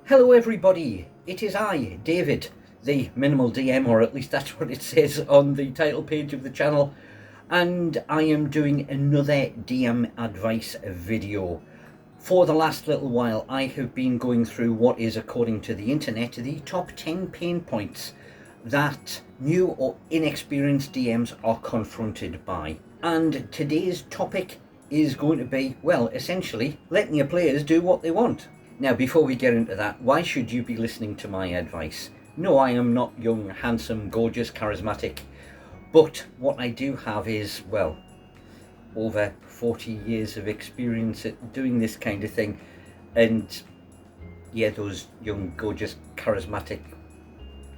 Hello everybody, it is I, David, the Minimal DM, or at least that's what it says on the title page of the channel, and I am doing another DM advice video. For the last little while I have been going through what is, according to the internet, the top 10 pain points that new or inexperienced DMs are confronted by. And today's topic is going to be, well, essentially letting your players do what they want. Now, before we get into that, why should you be listening to my advice? No, I am not young, handsome, gorgeous, charismatic, but what I do have is, well, over 40 years of experience at doing this kind of thing. And yeah, those young, gorgeous, charismatic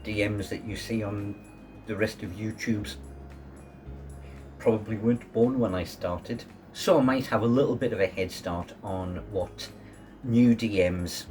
DMs that you see on the rest of YouTube's probably weren't born when I started. So I might have a little bit of a head start on what new DMs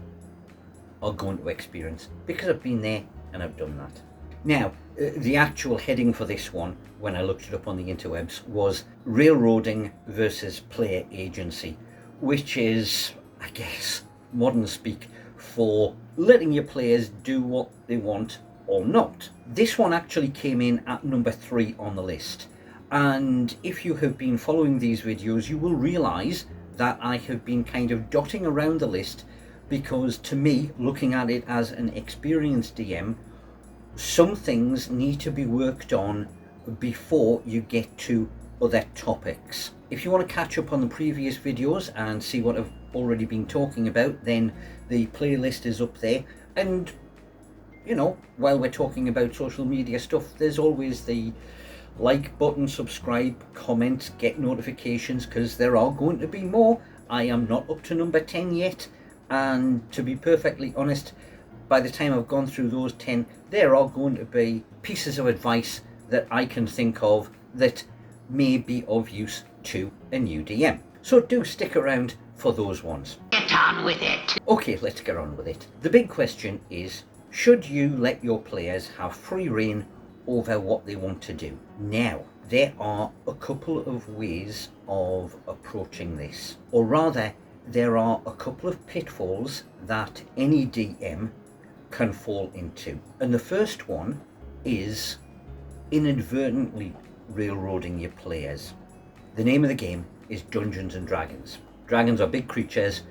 are going to experience, because I've been there and I've done that. Now, the actual heading for this one, when I looked it up on the interwebs, was railroading versus player agency, which is, I guess, modern speak for letting your players do what they want or not. This one actually came in at number 3 on the list, and if you have been following these videos, you will realise that I have been kind of dotting around the list, because to me, looking at it as an experienced DM, some things need to be worked on before you get to other topics. If you want to catch up on the previous videos and see what I've already been talking about, then the playlist is up there. And you know, while we're talking about social media stuff, there's always the like button, subscribe, comment, get notifications, because there are going to be more. I am not up to number 10 yet, and to be perfectly honest, by the time I've gone through those 10, there are going to be pieces of advice that I can think of that may be of use to a new DM. So do stick around for those ones. Get on with it. Okay, let's get on with it. The big question is, should you let your players have free rein over what they want to do? Now, there are a couple of ways of approaching this, or rather, there are a couple of pitfalls that any DM can fall into. And the first one is inadvertently railroading your players. The name of the game is Dungeons and Dragons. Dragons are big creatures,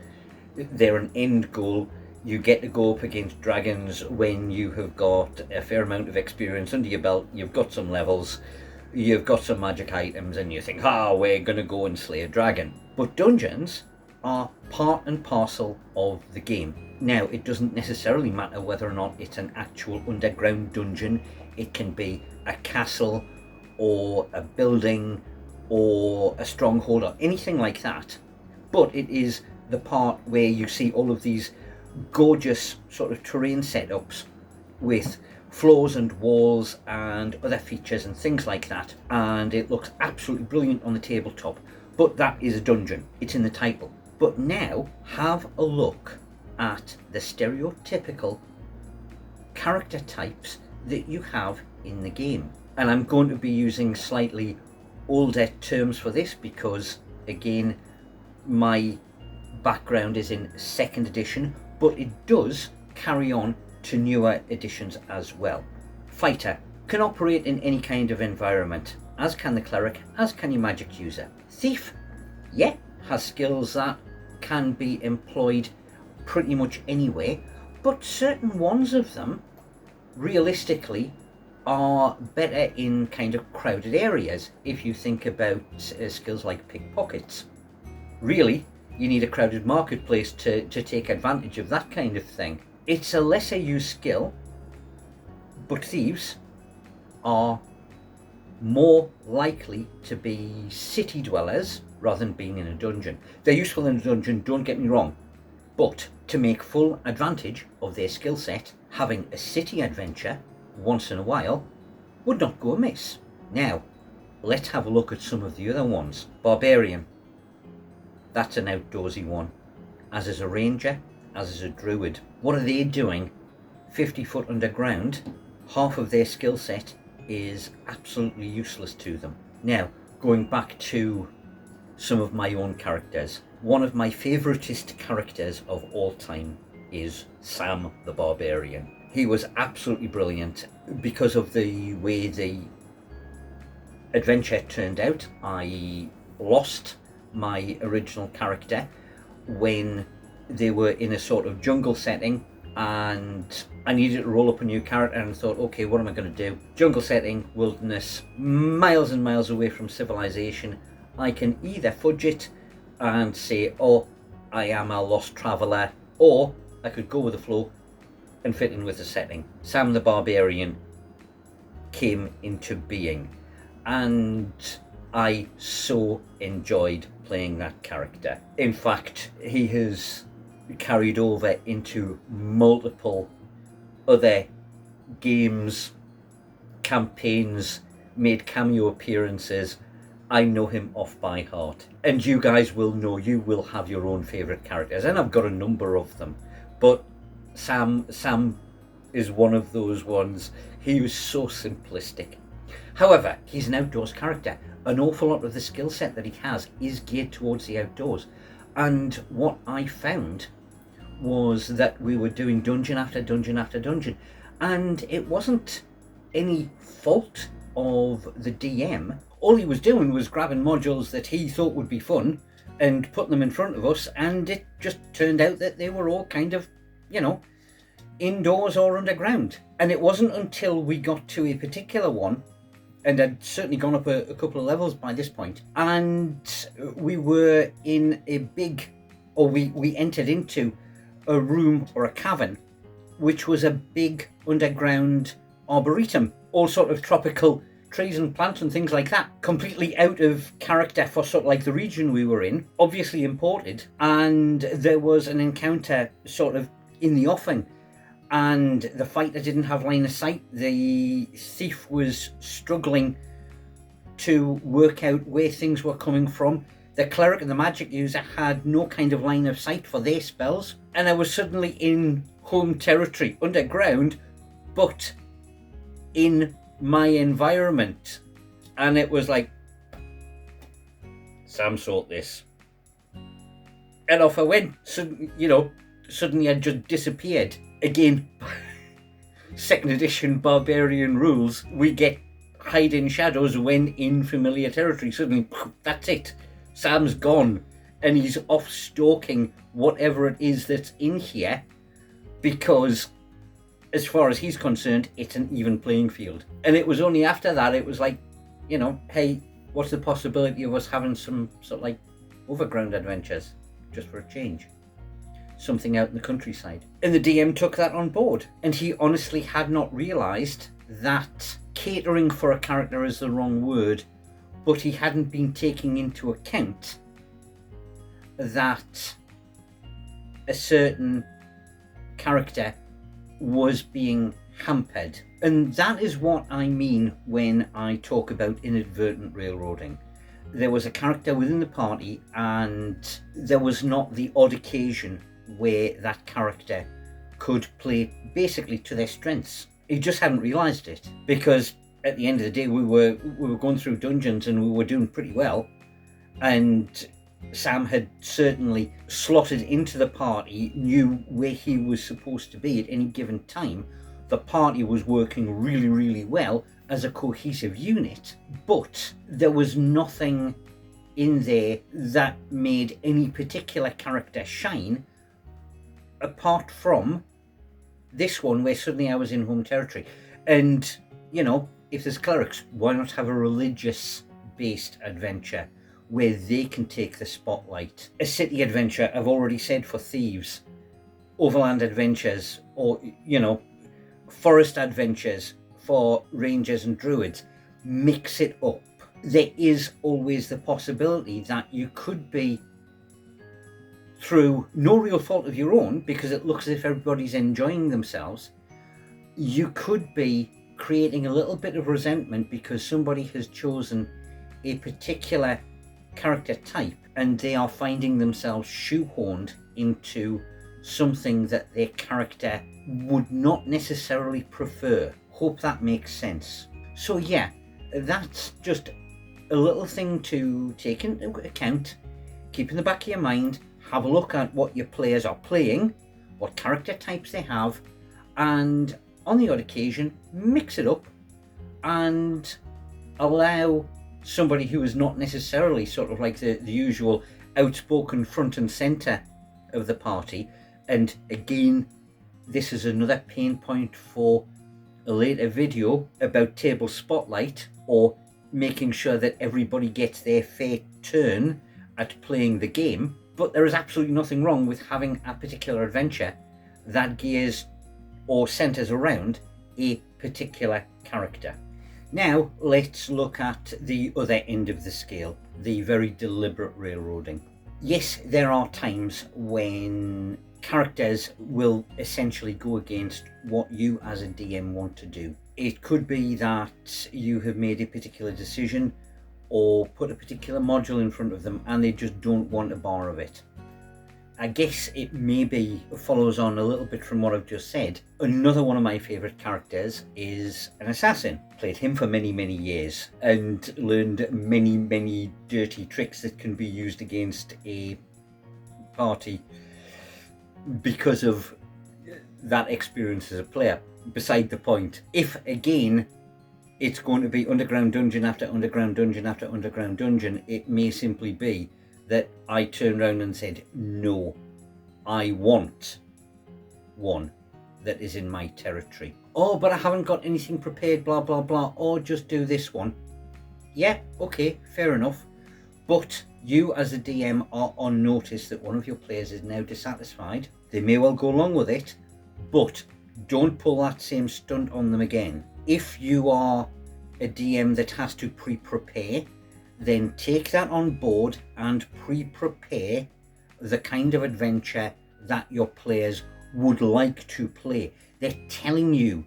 they're an end goal. You get to go up against dragons when you have got a fair amount of experience under your belt, you've got some levels, you've got some magic items, and you think, we're going to go and slay a dragon. But dungeons are part and parcel of the game. Now, it doesn't necessarily matter whether or not it's an actual underground dungeon. It can be a castle or a building or a stronghold or anything like that. But it is the part where you see all of these gorgeous sort of terrain setups with floors and walls and other features and things like that, and it looks absolutely brilliant on the tabletop. But that is a dungeon, it's in the title. But now have a look at the stereotypical character types that you have in the game. And I'm going to be using slightly older terms for this because, again, my background is in 2nd edition, but it does carry on to newer editions as well. Fighter can operate in any kind of environment, as can the cleric, as can your magic user. Thief, yeah, has skills that can be employed pretty much anywhere, but certain ones of them, realistically, are better in kind of crowded areas. If you think about skills like pickpockets, really, you need a crowded marketplace to take advantage of that kind of thing. It's a lesser used skill, but thieves are more likely to be city dwellers rather than being in a dungeon. They're useful in a dungeon, don't get me wrong, but to make full advantage of their skill set, having a city adventure once in a while would not go amiss. Now, let's have a look at some of the other ones. Barbarian. That's an outdoorsy one, as is a ranger, as is a druid. What are they doing 50 foot underground? Half of their skill set is absolutely useless to them. Now, going back to some of my own characters, one of my favouriteest characters of all time is Sam the Barbarian. He was absolutely brilliant because of the way the adventure turned out. I lost my original character when they were in a sort of jungle setting, and I needed to roll up a new character, and thought, okay, what am I going to do? Jungle setting, wilderness, miles and miles away from civilization. I can either fudge it and say, oh, I am a lost traveller, or I could go with the flow and fit in with the setting. Sam the Barbarian came into being, and I so enjoyed playing that character. In fact, he has carried over into multiple other games, campaigns, made cameo appearances. I know him off by heart, and you guys will know, you will have your own favourite characters, and I've got a number of them, but Sam is one of those ones. He was so simplistic. However, he's an outdoors character. An awful lot of the skill set that he has is geared towards the outdoors, and what I found was that we were doing dungeon after dungeon after dungeon, and it wasn't any fault of the DM. All he was doing was grabbing modules that he thought would be fun and putting them in front of us, and it just turned out that they were all kind of, indoors or underground. And it wasn't until we got to a particular one, and I'd certainly gone up a couple of levels by this point, and we were in we entered into a room or a cavern, which was a big underground arboretum, all sort of tropical trees and plants and things like that, completely out of character for sort of like the region we were in, obviously imported. And there was an encounter sort of in the offing, and the fighter didn't have line of sight. The thief was struggling to work out where things were coming from. The cleric and the magic user had no kind of line of sight for their spells, and I was suddenly in home territory, underground, but in my environment. And it was like, Sam, sort this. And off I went. Suddenly I just disappeared. Again, second edition barbarian rules, we get hide in shadows when in familiar territory. Suddenly, that's it. Sam's gone, and he's off stalking whatever it is that's in here, because as far as he's concerned, it's an even playing field. And it was only after that it was like, hey, what's the possibility of us having some sort of like overground adventures, just for a change? Something out in the countryside. And the DM took that on board, and he honestly had not realised that catering for a character is the wrong word, but he hadn't been taking into account that a certain character was being hampered. And that is what I mean when I talk about inadvertent railroading. There was a character within the party, and there was not the odd occasion where that character could play basically to their strengths. He just hadn't realised it, because at the end of the day we were going through dungeons and we were doing pretty well, and Sam had certainly slotted into the party, knew where he was supposed to be at any given time. The party was working really, really well as a cohesive unit, but there was nothing in there that made any particular character shine, apart from this one where suddenly I was in home territory. And, if there's clerics, why not have a religious-based adventure where they can take the spotlight? A city adventure, I've already said, for thieves. Overland adventures, or, forest adventures for rangers and druids. Mix it up. There is always the possibility that you could be, through no real fault of your own, because it looks as if everybody's enjoying themselves, you could be creating a little bit of resentment because somebody has chosen a particular character type and they are finding themselves shoehorned into something that their character would not necessarily prefer. Hope that makes sense. So yeah, that's just a little thing to take into account. Keep in the back of your mind, have a look at what your players are playing, what character types they have, and on the odd occasion mix it up and allow somebody who is not necessarily sort of like the usual outspoken front and center of the party. And again, this is another pain point for a later video about table spotlight, or making sure that everybody gets their fair turn at playing the game. But there is absolutely nothing wrong with having a particular adventure that gears or centers around a particular character. Now let's look at the other end of the scale, the very deliberate railroading. Yes, there are times when characters will essentially go against what you as a DM want to do. It could be that you have made a particular decision or put a particular module in front of them and they just don't want a bar of it. I guess it maybe follows on a little bit from what I've just said. Another one of my favourite characters is an assassin. Played him for many, many years and learned many, many dirty tricks that can be used against a party because of that experience as a player. Beside the point, if again it's going to be underground dungeon after underground dungeon after underground dungeon, it may simply be that I turned around and said, no, I want one that is in my territory. Oh, but I haven't got anything prepared, blah, blah, blah. Or just do this one. Yeah, okay, fair enough. But you as a DM are on notice that one of your players is now dissatisfied. They may well go along with it, but don't pull that same stunt on them again. If you are a DM that has to pre-prepare, then take that on board and pre-prepare the kind of adventure that your players would like to play. They're telling you,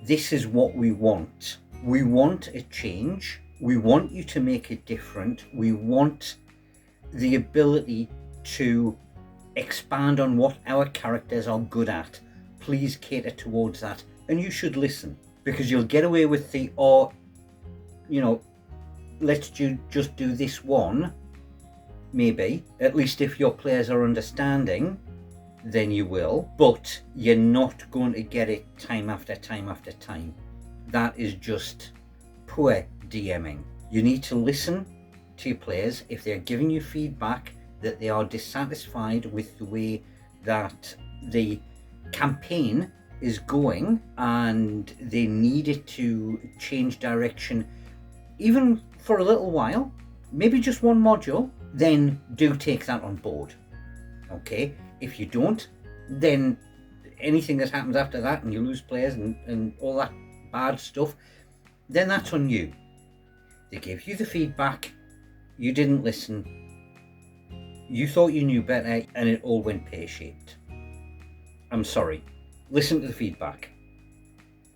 this is what we want. We want a change. We want you to make it different. We want the ability to expand on what our characters are good at. Please cater towards that. And you should listen, because you'll get away with the, or, you know, let's just do this one, maybe. At least if your players are understanding, then you will. But you're not going to get it time after time after time. That is just poor DMing. You need to listen to your players. If they're giving you feedback that they are dissatisfied with the way that the campaign is going and they need it to change direction, even for a little while, maybe just one module, then do take that on board. Okay, if you don't, then anything that happens after that and you lose players and all that bad stuff, then that's on you. They gave you the feedback, you didn't listen, you thought you knew better, and it all went pear-shaped. I'm sorry. Listen to the feedback.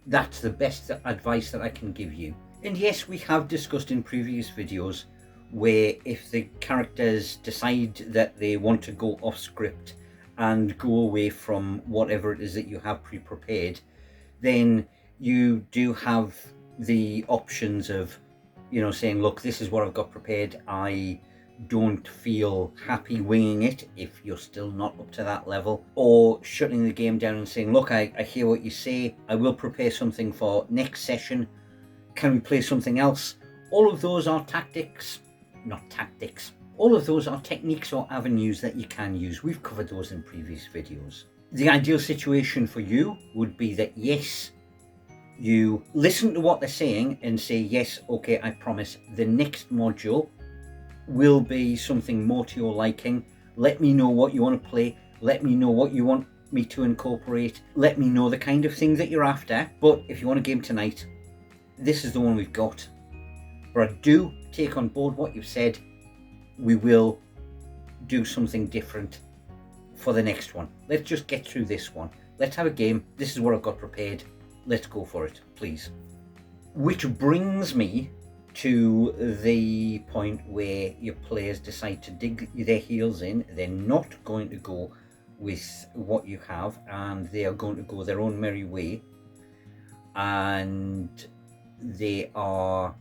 That's the best advice that I can give you. And yes, we have discussed in previous videos where if the characters decide that they want to go off script and go away from whatever it is that you have pre-prepared, then you do have the options of, you know, saying, look, this is what I've got prepared. I don't feel happy winging it if you're still not up to that level, or shutting the game down and saying, look, I hear what you say. I will prepare something for next session. Can we play something else? All of those are all of those are techniques or avenues that you can use. We've covered those in previous videos. The ideal situation for you would be that, yes, you listen to what they're saying and say, yes, okay, I promise the next module will be something more to your liking. Let me know what you want to play. Let me know what you want me to incorporate. Let me know the kind of thing that you're after. But if you want a game tonight, this is the one we've got. But I do take on board what you've said. We will do something different for the next one. Let's just get through this one. Let's have a game. This is what I've got prepared. Let's go for it, please. Which brings me to the point where your players decide to dig their heels in. They're not going to go with what you have, and they are going to go their own merry way, and they are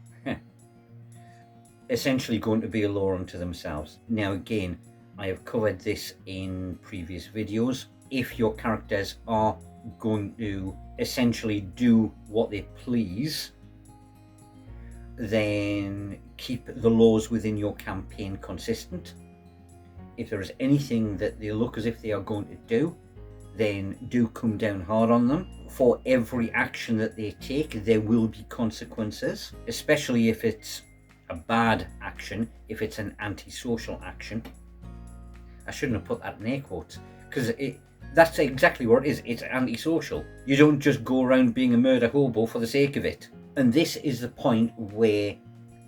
essentially going to be a law unto themselves. Now again, I have covered this in previous videos. if your characters are going to essentially do what they please, then keep the laws within your campaign consistent. If there is anything that they look as if they are going to do, then do come down hard on them. For every action that they take, there will be consequences, especially if it's a bad action, if it's an antisocial action. I shouldn't have put that in air quotes, because that's exactly what it is. It's antisocial. You don't just go around being a murder hobo for the sake of it. And this is the point where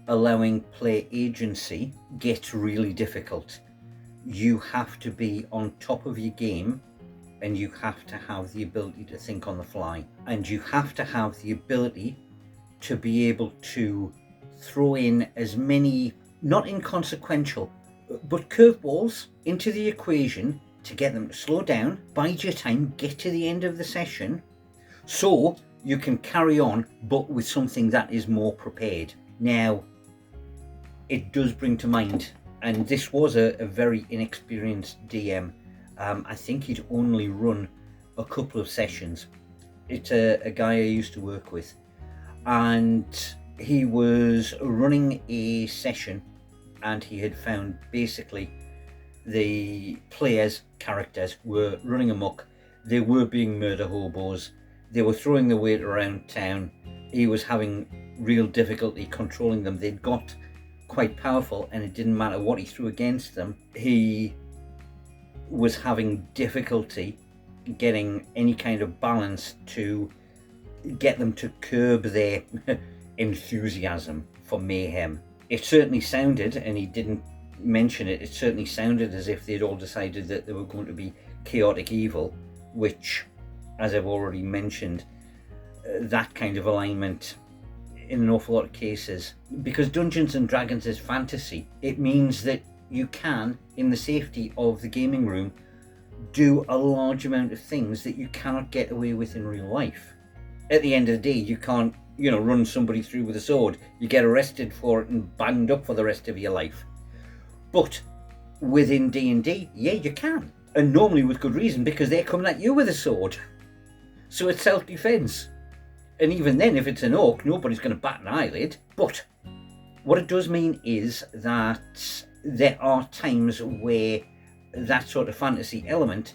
allowing player agency gets really difficult. You have to be on top of your game, and you have to have the ability to think on the fly, and you have to have the ability to be able to throw in as many, not inconsequential, but curveballs into the equation to get them to slow down, bide your time, get to the end of the session, so you can carry on, but with something that is more prepared. Now, it does bring to mind, and this was a very inexperienced DM. I think he'd only run a couple of sessions. It's a guy I used to work with, and he was running a session, and he had found basically the players' characters were running amok. They were being murder hobos. They were throwing the weight around town. He was having real difficulty controlling them. They'd got quite powerful, and it didn't matter what he threw against them. He was having difficulty getting any kind of balance to get them to curb their enthusiasm for mayhem. It certainly sounded, and he didn't mention it, it certainly sounded as if they'd all decided that they were going to be chaotic evil, which, as I've already mentioned, that kind of alignment in an awful lot of cases, because Dungeons and Dragons is fantasy, it means that you can, in the safety of the gaming room, do a large amount of things that you cannot get away with in real life. At the end of the day, you can't, run somebody through with a sword. You get arrested for it and banged up for the rest of your life. But within D&D, yeah, you can. And normally with good reason, because they're coming at you with a sword. So it's self-defense. And even then, if it's an orc, nobody's going to bat an eyelid. But what it does mean is that there are times where that sort of fantasy element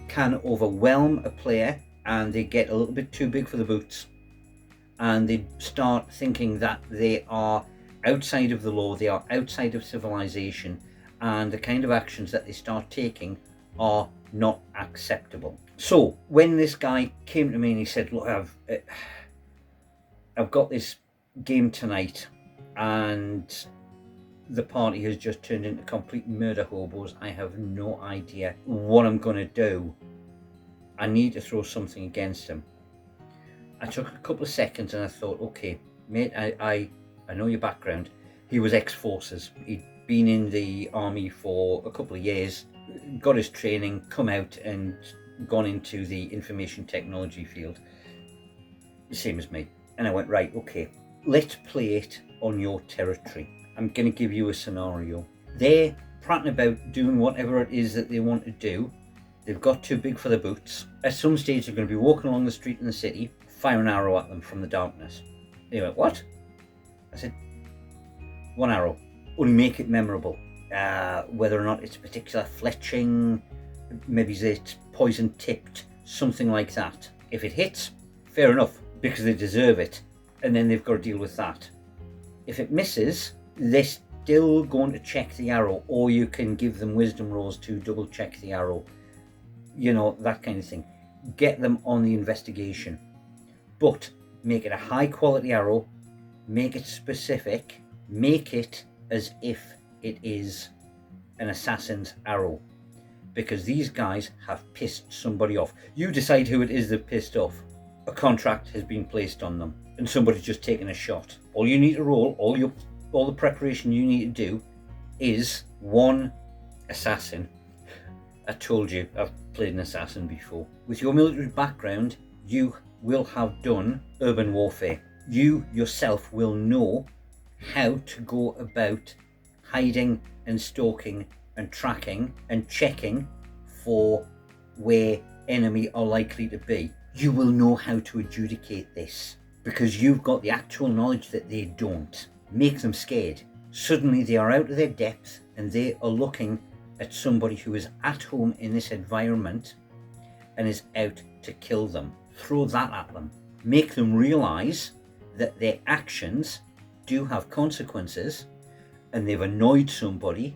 can overwhelm a player, and they get a little bit too big for the boots, and they start thinking that they are outside of the law, they are outside of civilization, and the kind of actions that they start taking are not acceptable. So when this guy came to me and he said, look, I've got this game tonight, and the party has just turned into complete murder hobos. I have no idea what I'm going to do. I need to throw something against them. I took a couple of seconds and I thought, okay, mate, I know your background. He was ex-forces. He'd been in the army for a couple of years, got his training, come out and gone into the information technology field. The same as me. And I went, right, okay, let's play it on your territory. I'm going to give you a scenario. They're prattling about doing whatever it is that they want to do. They've got too big for the boots. At some stage, they're going to be walking along the street in the city, fire an arrow at them from the darkness. They went, what? I said, one arrow. Only make it memorable. Whether or not it's a particular fletching, maybe it's poison tipped, something like that. If it hits, fair enough, because they deserve it. And then they've got to deal with that. If it misses, they're still going to check the arrow, or you can give them wisdom rolls to double check the arrow. That kind of thing. Get them on the investigation. But make it a high quality arrow, make it specific, make it as if it is an assassin's arrow. Because these guys have pissed somebody off. You decide who it is they've pissed off. A contract has been placed on them, and somebody's just taken a shot. All you need to roll, all the preparation you need to do is one assassin. I told you, I've played an assassin before. With your military background, you will have done urban warfare. You yourself will know how to go about hiding and stalking and tracking and checking for where enemy are likely to be. You will know how to adjudicate this because you've got the actual knowledge that they don't. Make them scared. Suddenly they are out of their depth and they are looking at somebody who is at home in this environment and is out to kill them. Throw that at them. Make them realize that their actions do have consequences and they've annoyed somebody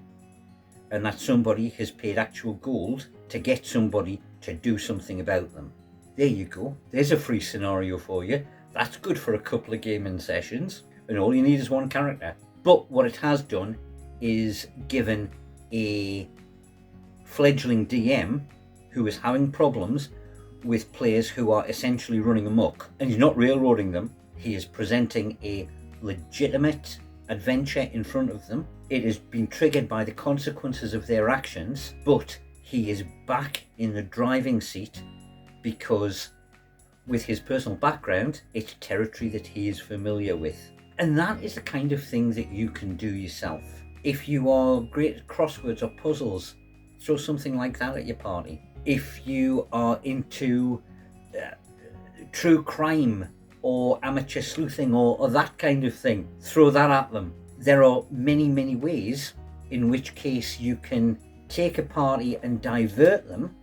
and that somebody has paid actual gold to get somebody to do something about them. There you go. There's a free scenario for you. That's good for a couple of gaming sessions and all you need is one character. But what it has done is given a fledgling DM who is having problems with players who are essentially running amok, and he's not railroading them. He is presenting a legitimate adventure in front of them. It has been triggered by the consequences of their actions, but he is back in the driving seat because with his personal background, it's territory that he is familiar with. And that is the kind of thing that you can do yourself. If you are great at crosswords or puzzles, throw something like that at your party. If you are into true crime or amateur sleuthing or that kind of thing, throw that at them. There are many ways in which case you can take a party and divert them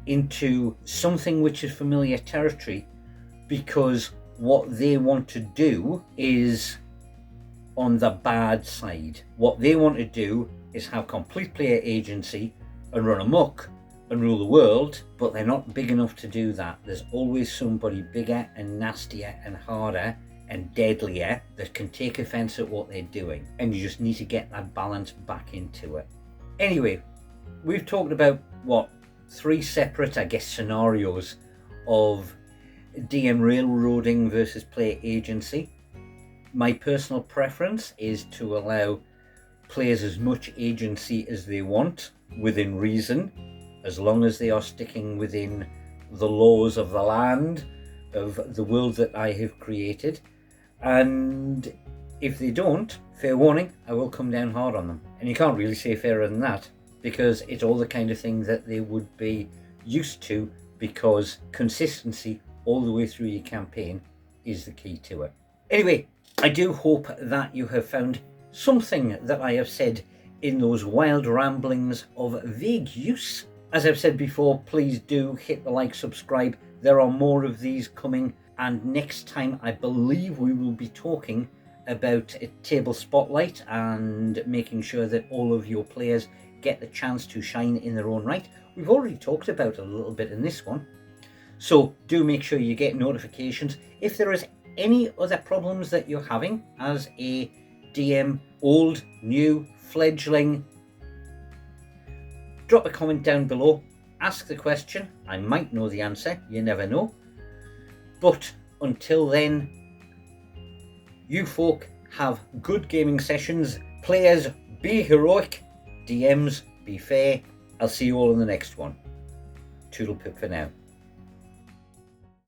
into something which is familiar territory because what they want to do is on the bad side. What they want to do is have complete player agency and run amok and rule the world, but they're not big enough to do that. There's always somebody bigger and nastier and harder and deadlier that can take offense at what they're doing, and you just need to get that balance back into it. Anyway, we've talked about three separate, scenarios of DM railroading versus player agency. My personal preference is to allow players as much agency as they want within reason, as long as they are sticking within the laws of the land, of the world that I have created. And if they don't, fair warning, I will come down hard on them. And you can't really say fairer than that, because it's all the kind of thing that they would be used to, because consistency all the way through your campaign is the key to it. Anyway, I do hope that you have found something that I have said in those wild ramblings of vague use. As I've said before, please do hit the like, subscribe. There are more of these coming, and next time I believe we will be talking about a table spotlight and making sure that all of your players get the chance to shine in their own right. We've already talked about it a little bit in this one, so do make sure you get notifications. If there is any other problems that you're having as a DM, old, new, fledgling, drop a comment down below, ask the question. I might know the answer, you never know. But until then, you folk have good gaming sessions. Players, be heroic. DMs, be fair. I'll see you all in the next one. Toodle pip for now.